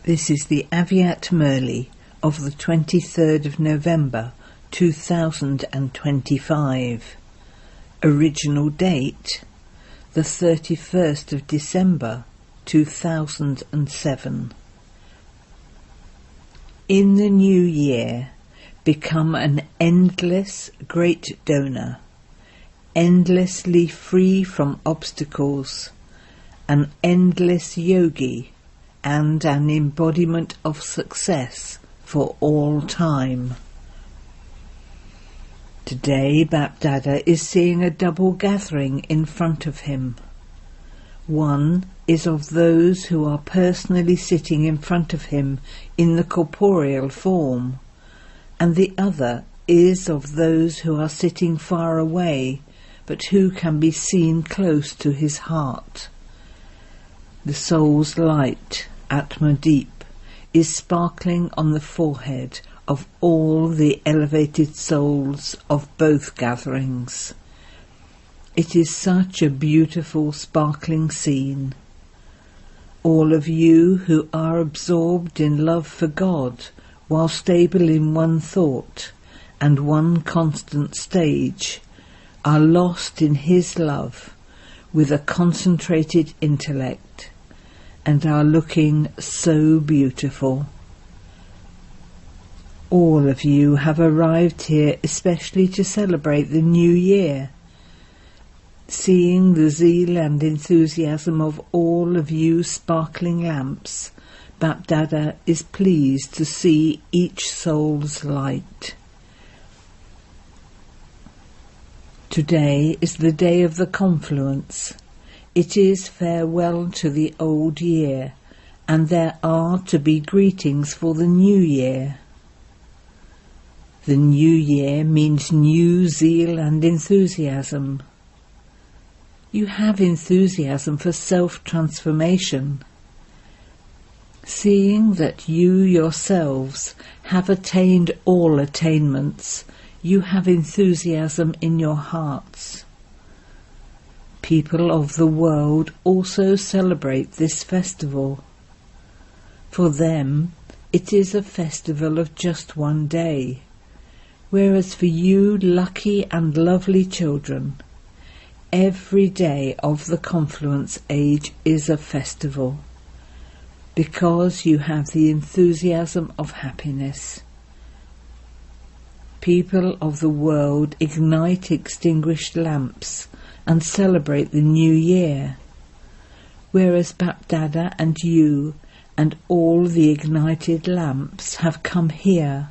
This is the Aviat Murli of the 23rd of November 2025. Original date the 31st of December 2007. In the new year, become an endless great donor, endlessly free from obstacles, an endless yogi and an embodiment of success for all time. Today Bapdada is seeing a double gathering in front of him. One is of those who are personally sitting in front of him in the corporeal form, and the other is of those who are sitting far away, but who can be seen close to his heart. The soul's light, Atma Deep, is sparkling on the forehead of all the elevated souls of both gatherings. It is such a beautiful sparkling scene. All of you who are absorbed in love for God while stable in one thought and one constant stage are lost in His love with a concentrated intellect and are looking so beautiful. All of you have arrived here especially to celebrate the new year. Seeing the zeal and enthusiasm of all of you sparkling lamps, Bapdada is pleased to see each soul's light. Today is the day of the confluence. It is farewell to the old year, and there are to be greetings for the new year. The new year means new zeal and enthusiasm. You have enthusiasm for self-transformation. Seeing that you yourselves have attained all attainments, you have enthusiasm in your hearts. People of the world also celebrate this festival. For them, it is a festival of just one day, whereas for you lucky and lovely children, every day of the confluence age is a festival, because you have the enthusiasm of happiness. People of the world ignite extinguished lamps and celebrate the new year, whereas Bapdada and you and all the ignited lamps have come here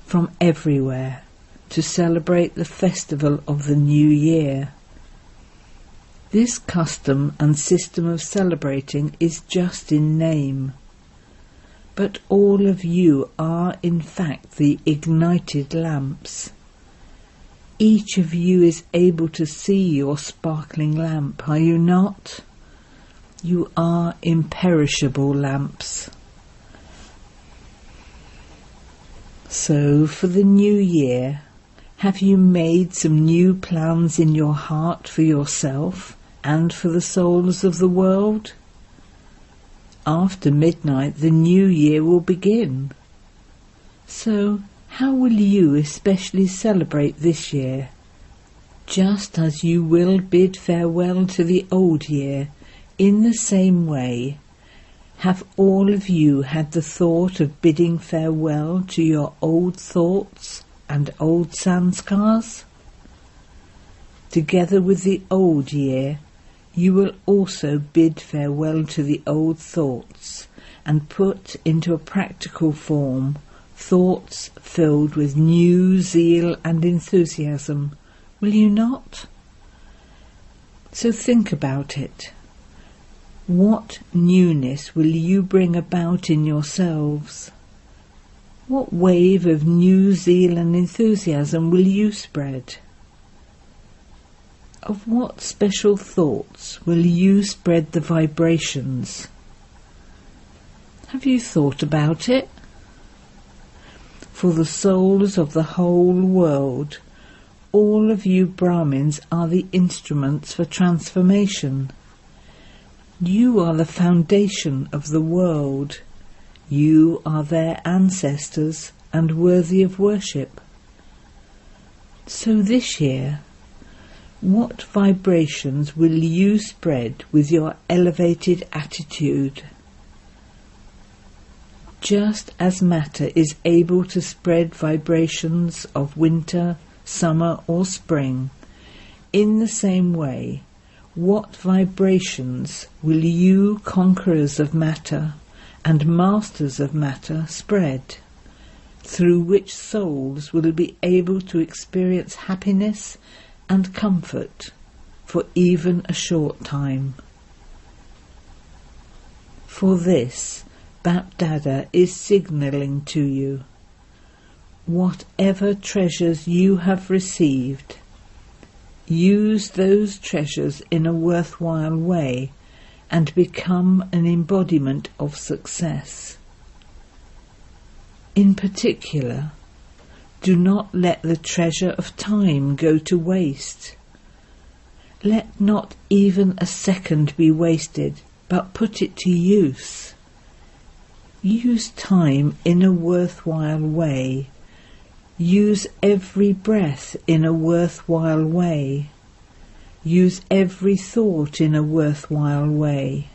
from everywhere to celebrate the festival of the new year. This custom and system of celebrating is just in name, but all of you are in fact the ignited lamps. Each of you is able to see your sparkling lamp, are you not? You are imperishable lamps. So for the new year, have you made some new plans in your heart for yourself and for the souls of the world? After midnight the new year will begin. So how will you especially celebrate this year? Just as you will bid farewell to the old year, in the same way, have all of you had the thought of bidding farewell to your old thoughts and old sanskars? Together with the old year, you will also bid farewell to the old thoughts and put into a practical form thoughts filled with new zeal and enthusiasm, will you not? So think about it. What newness will you bring about in yourselves? What wave of new zeal and enthusiasm will you spread? Of what special thoughts will you spread the vibrations? Have you thought about it? For the souls of the whole world, all of you Brahmins are the instruments for transformation. You are the foundation of the world. You are their ancestors and worthy of worship. So this year, what vibrations will you spread with your elevated attitude? Just as matter is able to spread vibrations of winter, summer or spring, in the same way, what vibrations will you, conquerors of matter and masters of matter, spread, through which souls will be able to experience happiness and comfort for even a short time? For this, Bap-Dada is signalling to you, whatever treasures you have received, use those treasures in a worthwhile way and become an embodiment of success. In particular, do not let the treasure of time go to waste. Let not even a second be wasted, but put it to use. Use time in a worthwhile way. Use every breath in a worthwhile way. Use every thought in a worthwhile way.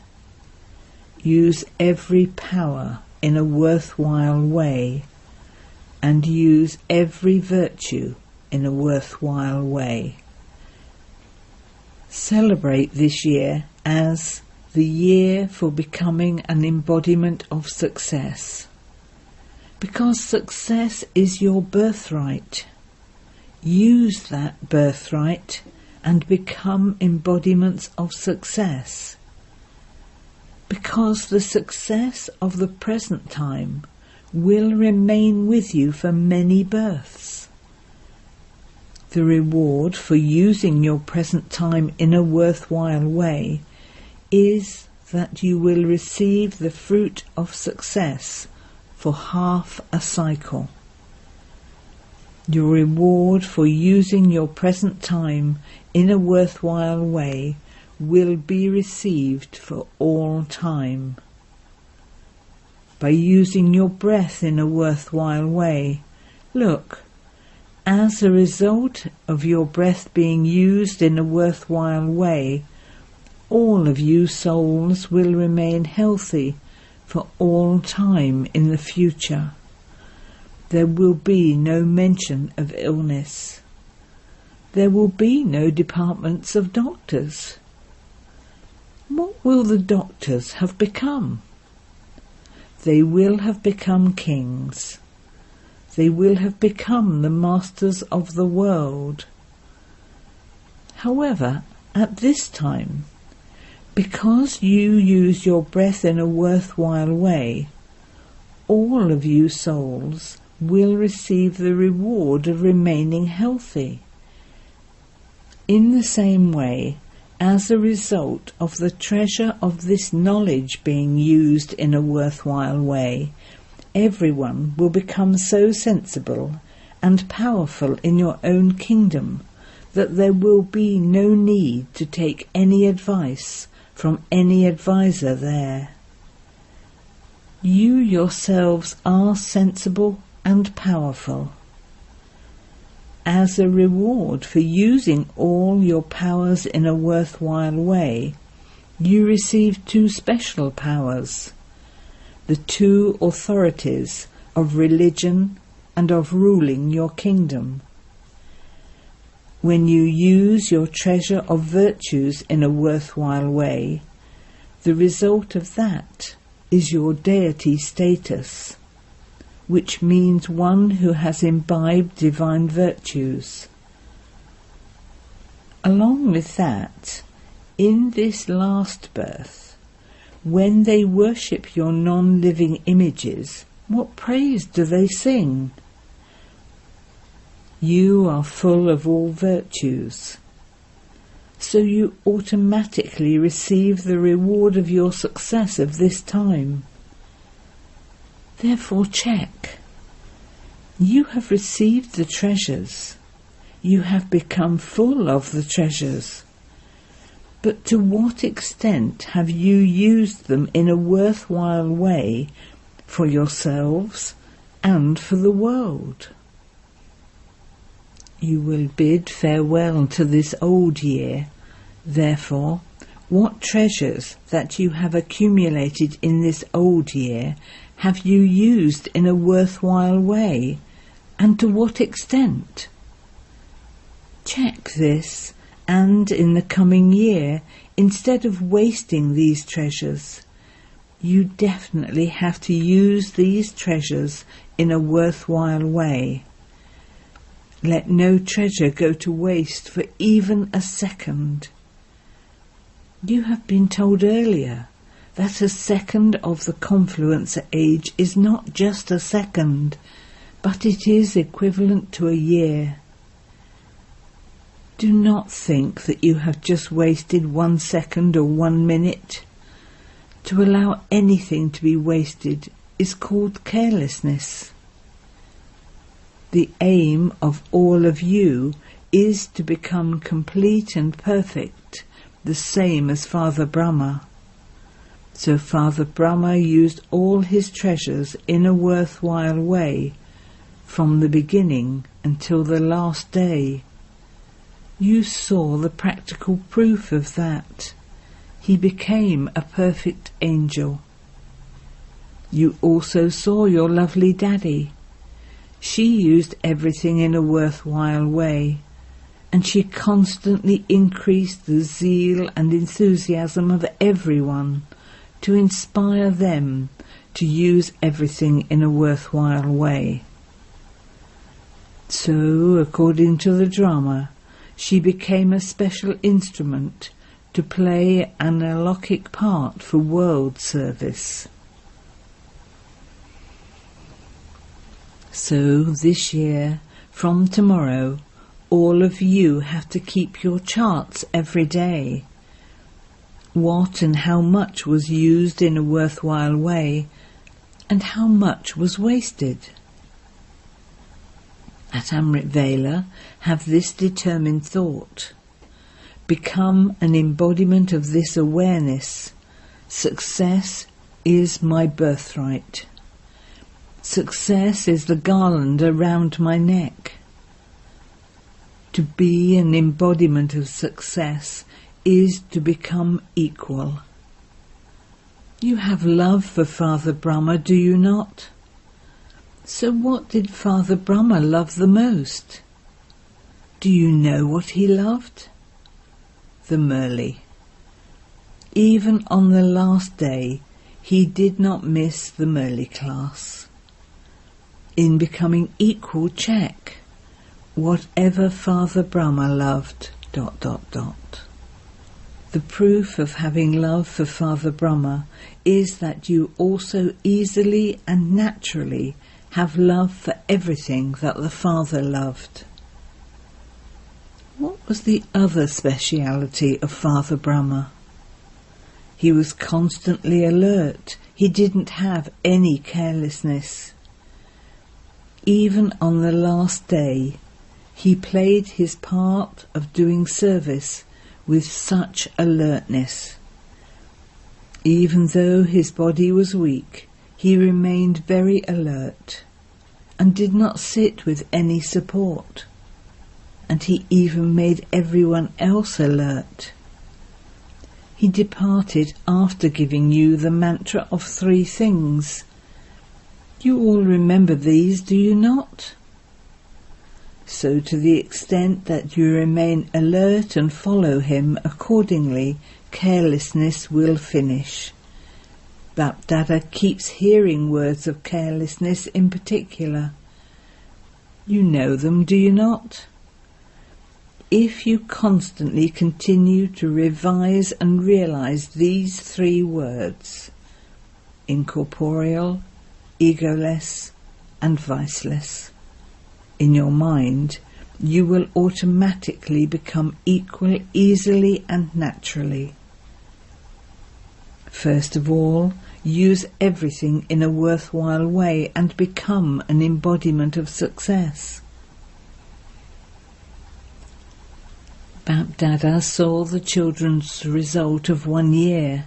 Use every power in a worthwhile way. And use every virtue in a worthwhile way. Celebrate this year as the year for becoming an embodiment of success. Because success is your birthright. Use that birthright and become embodiments of success. Because the success of the present time will remain with you for many births. The reward for using your present time in a worthwhile way is that you will receive the fruit of success for half a cycle. Your reward for using your present time in a worthwhile way will be received for all time. By using your breath in a worthwhile way, look, as a result of your breath being used in a worthwhile way, all of you souls will remain healthy for all time in the future. There will be no mention of illness. There will be no departments of doctors. What will the doctors have become? They will have become kings. They will have become the masters of the world. However, at this time, because you use your breath in a worthwhile way, all of you souls will receive the reward of remaining healthy. In the same way, as a result of the treasure of this knowledge being used in a worthwhile way, everyone will become so sensible and powerful in your own kingdom that there will be no need to take any advice from any advisor there. You yourselves are sensible and powerful. As a reward for using all your powers in a worthwhile way, you receive two special powers, the two authorities of religion and of ruling your kingdom. When you use your treasure of virtues in a worthwhile way, the result of that is your deity status, which means one who has imbibed divine virtues. Along with that, in this last birth, when they worship your non-living images, what praise do they sing? You are full of all virtues, so you automatically receive the reward of your success of this time. Therefore check. You have received the treasures. You have become full of the treasures. But to what extent have you used them in a worthwhile way for yourselves and for the world. You will bid farewell to this old year. Therefore, what treasures that you have accumulated in this old year have you used in a worthwhile way, and to what extent? Check this, and in the coming year, instead of wasting these treasures, you definitely have to use these treasures in a worthwhile way. Let no treasure go to waste for even a second. You have been told earlier that a second of the confluence age is not just a second, but it is equivalent to a year. Do not think that you have just wasted 1 second or 1 minute. To allow anything to be wasted is called carelessness. The aim of all of you is to become complete and perfect, the same as Father Brahma. So Father Brahma used all his treasures in a worthwhile way, from the beginning until the last day. You saw the practical proof of that. He became a perfect angel. You also saw your lovely daddy. She used everything in a worthwhile way, and she constantly increased the zeal and enthusiasm of everyone to inspire them to use everything in a worthwhile way. So, according to the drama, she became a special instrument to play an alokhic part for world service. So this year, from tomorrow, all of you have to keep your charts every day. What and how much was used in a worthwhile way, and how much was wasted. At Amrit Vela, have this determined thought. Become an embodiment of this awareness. Success is my birthright. Success is the garland around my neck. To be an embodiment of success is to become equal. You have love for Father Brahma, do you not? So what did Father Brahma love the most? Do you know what he loved? The Murli. Even on the last day, he did not miss the Murli class. In becoming equal, check whatever Father Brahma loved... The proof of having love for Father Brahma is that you also easily and naturally have love for everything that the Father loved. What was the other speciality of Father Brahma? He was constantly alert. He didn't have any carelessness. Even on the last day, he played his part of doing service with such alertness. Even though his body was weak, he remained very alert and did not sit with any support, and he even made everyone else alert. He departed after giving you the mantra of 3 things. You all remember these, do you not? So to the extent that you remain alert and follow him accordingly, carelessness will finish. Bapdada keeps hearing words of carelessness in particular. You know them, do you not? If you constantly continue to revise and realize these 3 words, incorporeal, egoless, and viceless, in your mind, you will automatically become equal easily and naturally. First of all, use everything in a worthwhile way and become an embodiment of success. Bapdada saw the children's result of 1 year.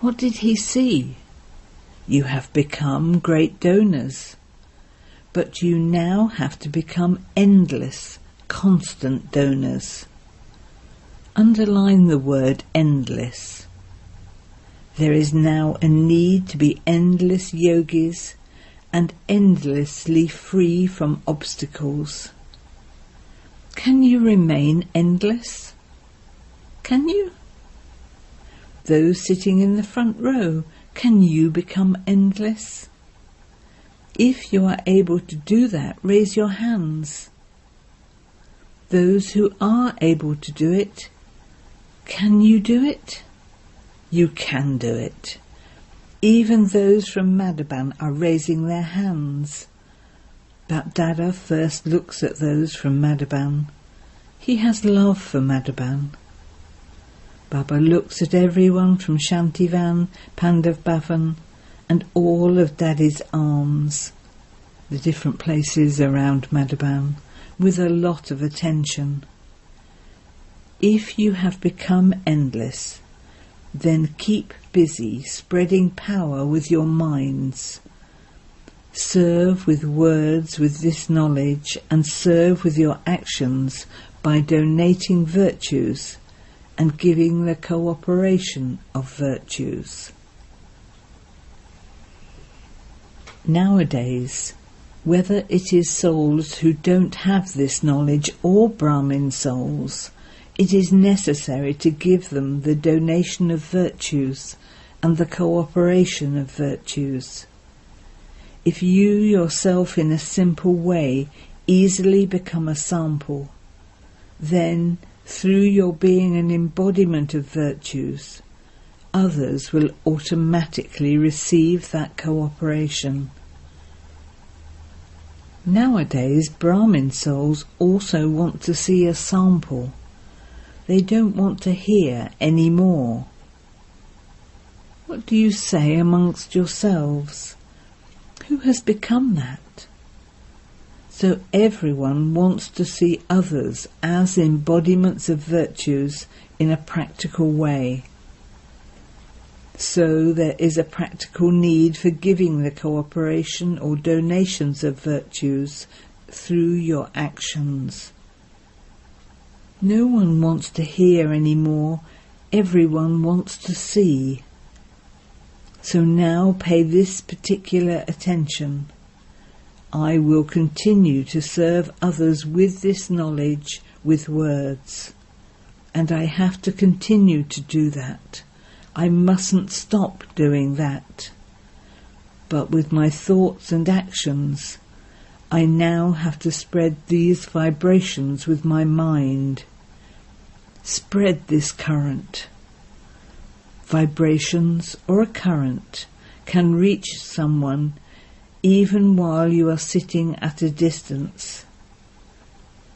What did he see? You have become great donors, but you now have to become endless, constant donors. Underline the word endless. There is now a need to be endless yogis and endlessly free from obstacles. Can you remain endless? Can you? Those sitting in the front row, can you become endless? If you are able to do that, raise your hands. Those who are able to do it, can you do it? You can do it. Even those from Madhaban are raising their hands. But Dada first looks at those from Madhaban. He has love for Madhaban. Baba looks at everyone from Shantivan, Pandav Bhavan, and all of Daddy's arms, the different places around Madhaban, with a lot of attention. If you have become endless, then keep busy spreading power with your minds. Serve with words with this knowledge, and serve with your actions by donating virtues and giving the cooperation of virtues. Nowadays, whether it is souls who don't have this knowledge or Brahmin souls, it is necessary to give them the donation of virtues and the cooperation of virtues. If you yourself in a simple way easily become a sample, then through your being an embodiment of virtues, others will automatically receive that cooperation. Nowadays, Brahmin souls also want to see a sample. They don't want to hear any more. What do you say amongst yourselves? Who has become that? So everyone wants to see others as embodiments of virtues in a practical way. So there is a practical need for giving the cooperation or donations of virtues through your actions. No one wants to hear any more, everyone wants to see. So now pay this particular attention. I will continue to serve others with this knowledge, with words. And I have to continue to do that. I mustn't stop doing that. But with my thoughts and actions, I now have to spread these vibrations with my mind. Spread this current. Vibrations or a current can reach someone even while you are sitting at a distance.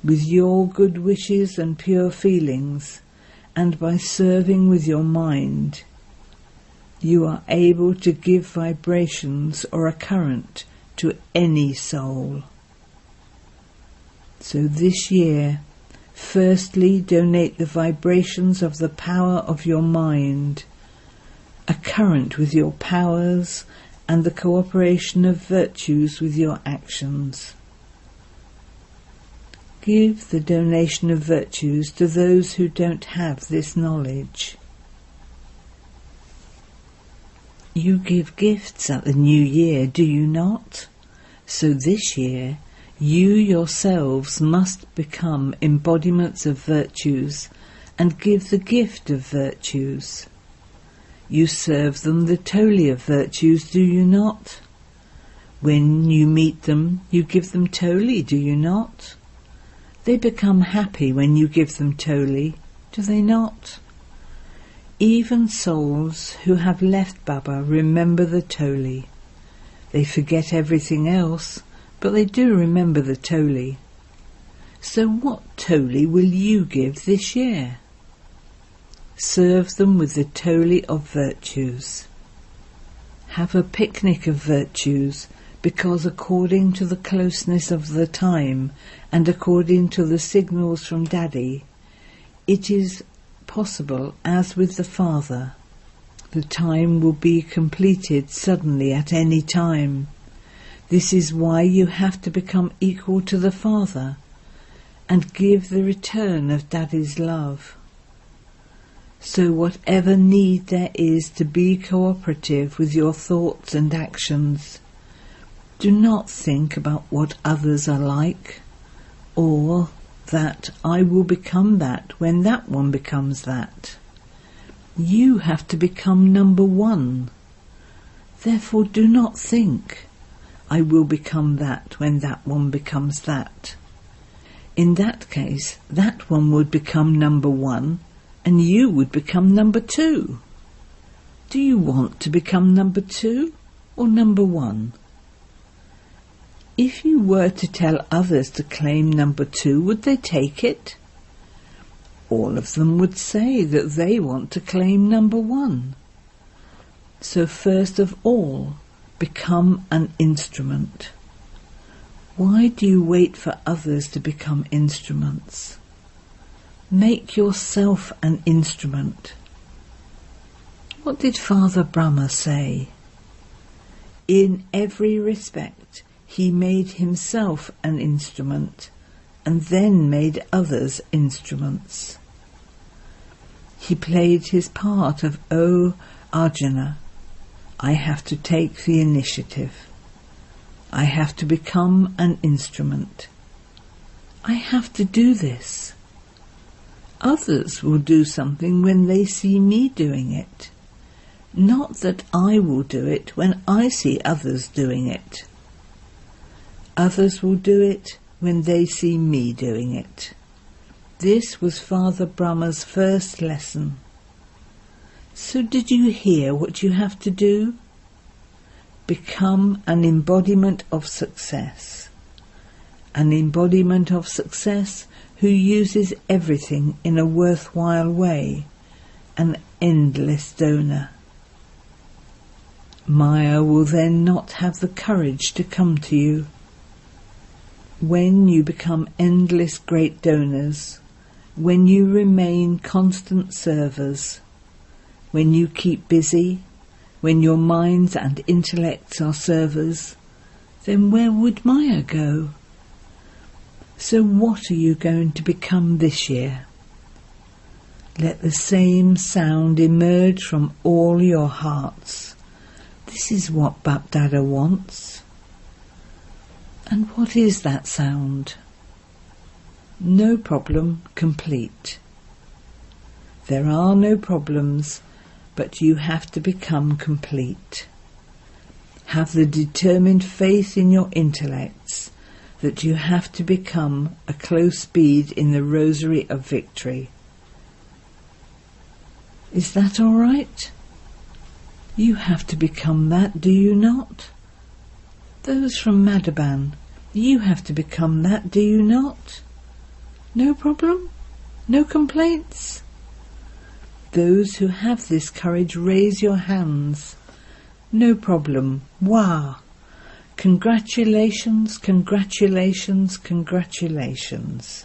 With your good wishes and pure feelings, and by serving with your mind, you are able to give vibrations or a current to any soul. So this year, firstly donate the vibrations of the power of your mind, a current with your powers, and the cooperation of virtues with your actions. Give the donation of virtues to those who don't have this knowledge. You give gifts at the new year, do you not? So this year, you yourselves must become embodiments of virtues and give the gift of virtues. You serve them the toli of virtues, do you not? When you meet them, you give them toli, do you not? They become happy when you give them toli, do they not? Even souls who have left Baba remember the toli. They forget everything else, but they do remember the toli. So what toli will you give this year? Serve them with the toli of virtues. Have a picnic of virtues, because according to the closeness of the time and according to the signals from Daddy, it is possible, as with the Father, The time will be completed suddenly at any time. This is why you have to become equal to the Father and give the return of Daddy's love. So whatever need there is to be cooperative with your thoughts and actions, do not think about what others are like, or that I will become that when that one becomes that. You have to become number one. Therefore do not think, I will become that when that one becomes that. In that case, that one would become number one, and you would become number two. Do you want to become number two or number one? If you were to tell others to claim number two, would they take it? All of them would say that they want to claim number one. So first of all, become an instrument. Why do you wait for others to become instruments? Make yourself an instrument. What did Father Brahma say? In every respect, he made himself an instrument and then made others instruments. He played his part of, "O Arjuna, I have to take the initiative. I have to become an instrument. I have to do this. Others will do something when they see me doing it. Not that I will do it when I see others doing it. Others will do it when they see me doing it." This was Father Brahma's first lesson. So did you hear what you have to do? Become an embodiment of success. An embodiment of success who uses everything in a worthwhile way, an endless donor. Maya will then not have the courage to come to you. When you become endless great donors, when you remain constant servers, when you keep busy, when your minds and intellects are servers, then where would Maya go? So what are you going to become this year? Let the same sound emerge from all your hearts. This is what Bap Dada wants. And what is that sound? No problem, complete. There are no problems, but you have to become complete. Have the determined faith in your intellects that you have to become a close bead in the rosary of victory. Is that all right? You have to become that, do you not? Those from Madhaban, you have to become that, do you not? No problem? No complaints? Those who have this courage, raise your hands. No problem. Wow! Congratulations, congratulations, congratulations.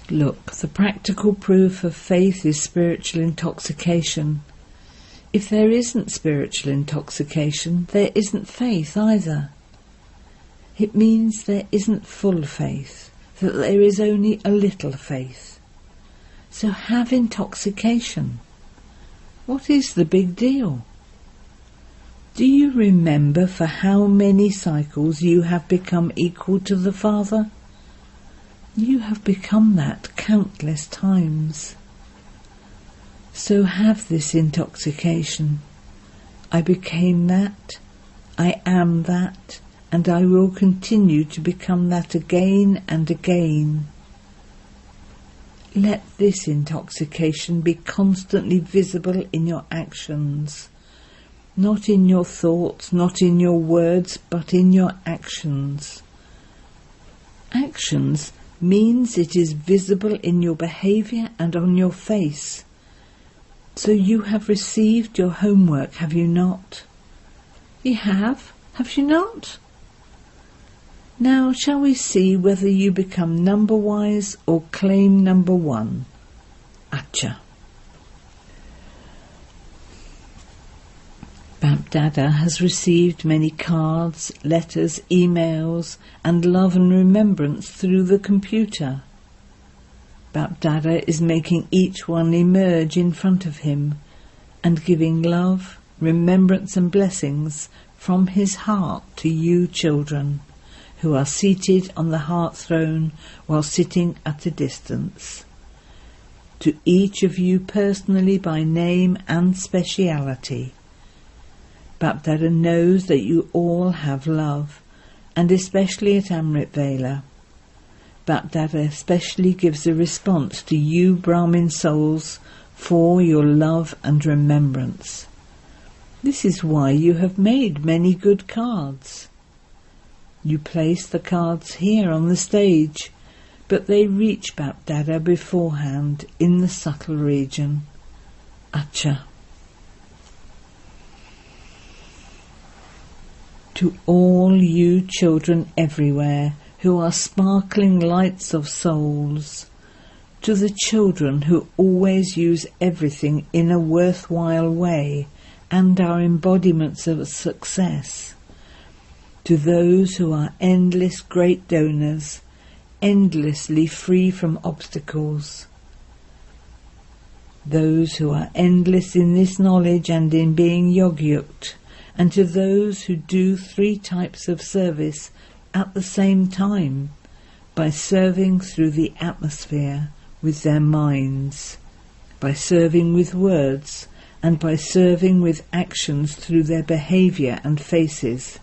Look, the practical proof of faith is spiritual intoxication. If there isn't spiritual intoxication, there isn't faith either. It means there isn't full faith, that there is only a little faith. So have intoxication. What is the big deal? Do you remember for how many cycles you have become equal to the Father? You have become that countless times. So have this intoxication. I became that, I am that, and I will continue to become that again and again. Let this intoxication be constantly visible in your actions, not in your thoughts, not in your words, but in your actions. Actions means it is visible in your behaviour and on your face. So you have received your homework, have you not? You have you not? Now shall we see whether you become number-wise or claim number one? Acha. Bapdada has received many cards, letters, emails, and love and remembrance through the computer. Bapdada is making each one emerge in front of him and giving love, remembrance and blessings from his heart to you children, who are seated on the heart throne while sitting at a distance. To each of you personally by name and speciality. Bapdada knows that you all have love, and especially at Amrit Vela. Bapdada especially gives a response to you Brahmin souls for your love and remembrance. This is why you have made many good cards. You place the cards here on the stage, but they reach Bapdada beforehand in the subtle region. Acha. To all you children everywhere who are sparkling lights of souls, to the children who always use everything in a worthwhile way and are embodiments of success, to those who are endless great donors, endlessly free from obstacles, those who are endless in this knowledge and in being yogyuked, and to those who do 3 types of service at the same time, by serving through the atmosphere with their minds, by serving with words, and by serving with actions through their behavior and faces.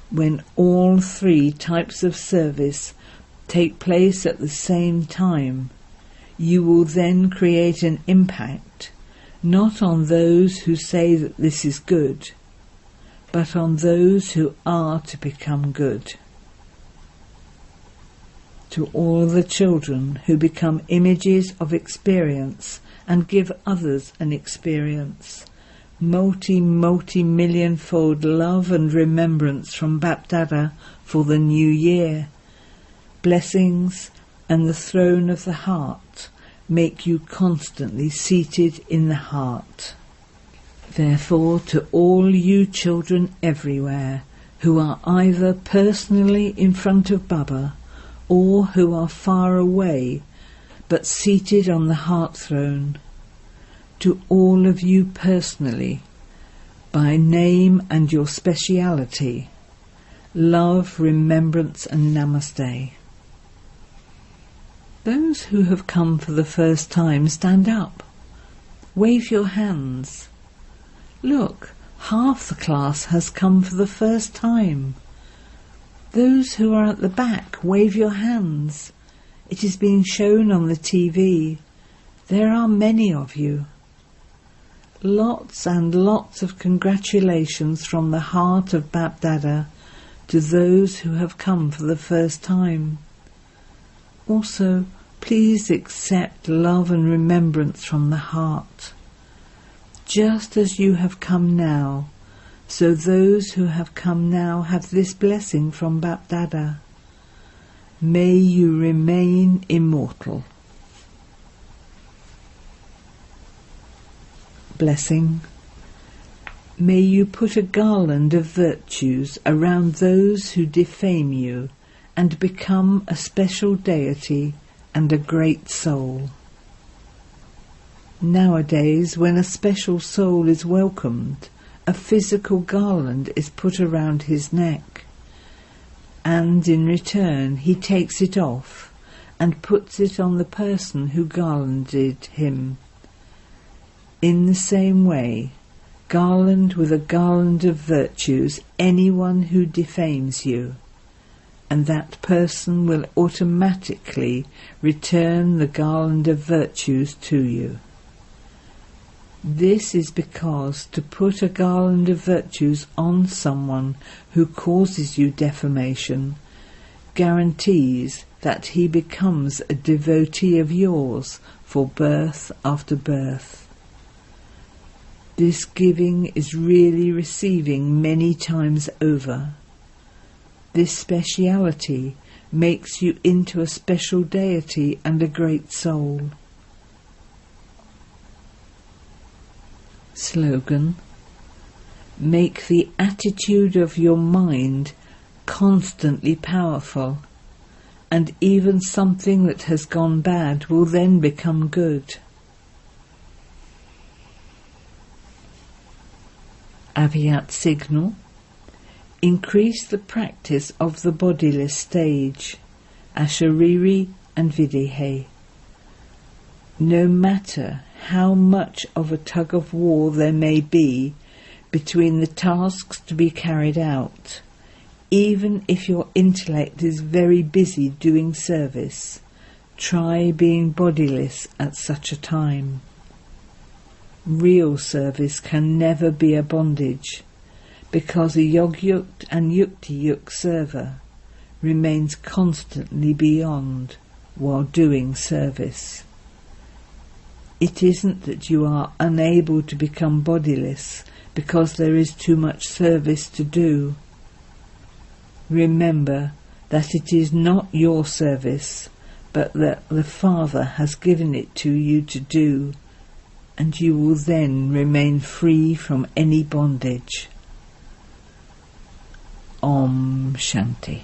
When all 3 types of service take place at the same time, you will then create an impact, not on those who say that this is good, but on those who are to become good. To all the children who become images of experience and give others an experience, multi-millionfold love and remembrance from Bapdada for the new year. Blessings and the throne of the heart make you constantly seated in the heart. Therefore, to all you children everywhere who are either personally in front of Baba or who are far away but seated on the heart throne, to all of you personally, by name and your speciality, love, remembrance and namaste. Those who have come for the first time, stand up. Wave your hands. Look, half the class has come for the first time. Those who are at the back, wave your hands. It is being shown on the TV. There are many of you. Lots and lots of congratulations from the heart of Bapdada to those who have come for the first time. Also, please accept love and remembrance from the heart. Just as you have come now, so those who have come now have this blessing from Bapdada. May you remain immortal. Blessing. May you put a garland of virtues around those who defame you and become a special deity and a great soul. Nowadays, when a special soul is welcomed, a physical garland is put around his neck, and in return he takes it off and puts it on the person who garlanded him. In the same way, garland with a garland of virtues anyone who defames you, and that person will automatically return the garland of virtues to you. This is because to put a garland of virtues on someone who causes you defamation guarantees that he becomes a devotee of yours for birth after birth. This giving is really receiving many times over. This speciality makes you into a special deity and a great soul. Slogan: Make the attitude of your mind constantly powerful, and even something that has gone bad will then become good. Avyat signal. Increase the practice of the bodiless stage, Ashariri and Videhe. No matter how much of a tug of war there may be between the tasks to be carried out, even if your intellect is very busy doing service, try being bodiless at such a time. Real service can never be a bondage, because a Yogyukt and Yukti-Yuk server remains constantly beyond while doing service. It isn't that you are unable to become bodiless because there is too much service to do. Remember that it is not your service, but that the Father has given it to you to do, and you will then remain free from any bondage. Om Shanti.